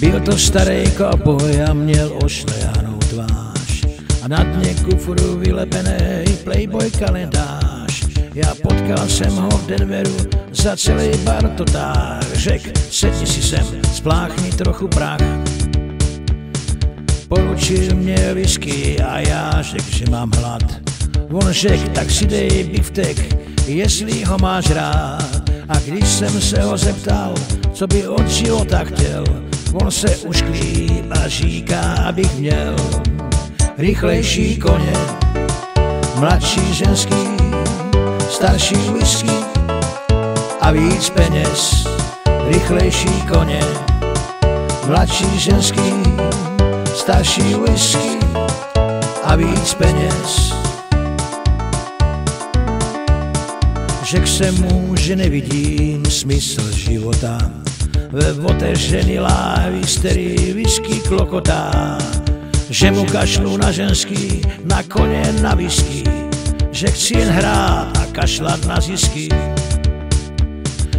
Byl to starý cowboy a měl ošlehanou tvář a na dně kufru vylepený Playboy kalendář. Já potkal jsem ho v Denveru, za celý bar to táh. Řek, sedni si sem, spláchni trochu prach. Poručil mě whisky a já řek, že mám hlad. On řek, tak si dej biftek, jestli ho máš rád. A když jsem se ho zeptal, co by od života chtěl, on se ušklíp a říká, abych měl rychlejší koně, mladší ženský, starší whisky a víc peněz. Rychlejší koně, mladší ženský, starší whisky a víc peněz. Řekl jsem mu, že nevidím smysl života ve otevřený láhvi, který whisky klokotá. Že mu kašlu na ženský, na koně, na whisky, že chci jen hrát a kašlat na zisky.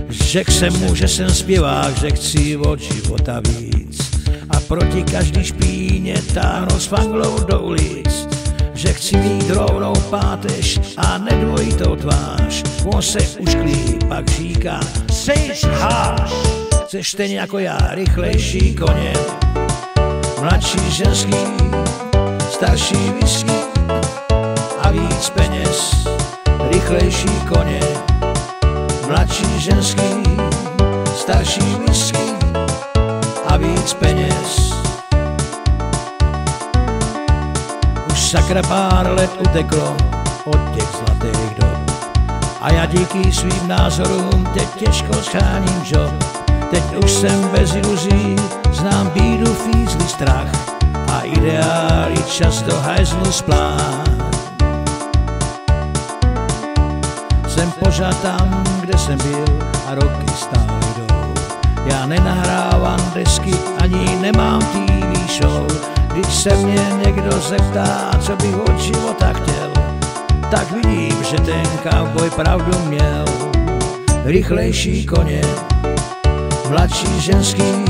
Řekl jsem mu, že jsem zpěvák, že chci od života víc a proti každý špíně táhnout s fanglou do ulic. Že chci mít rovnou páteř a nedvojitou tvář. On se ušklí, pak říká, seš háš. Chceš stejně jako já, rychlejší koně, mladší ženský, starší whisky a víc peněz. Rychlejší koně, mladší ženský, starší whisky a víc peněz. Už sakra pár let uteklo od těch zlatých dob a já díky svým názorům teď těžko scháním job. Teď už jsem bez iluzí, znám bídu, fízlý strach a ideály čas do hajzlu splát. Jsem pořád tam, kde jsem byl a roky stále jdou. Já nenahrávám desky, ani nemám TV show. Když se mě někdo zeptá, co bych od života chtěl, tak vidím, že ten cowboy pravdu měl. Rychlejší koně, mladší ženský,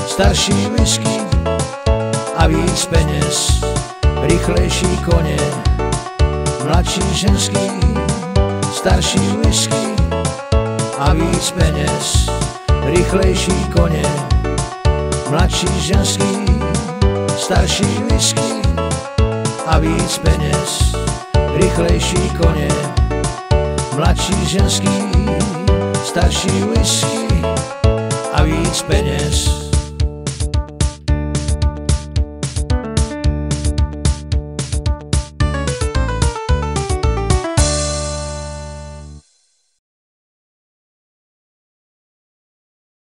starší whisky a víc peněz. Rychlejší koně, mladší ženský, starší whisky a víc peněz. Rychlejší koně, mladší ženský, starší whisky a víc peněz. Rychlejší koně, mladší ženský, starší whisky a víc peněz.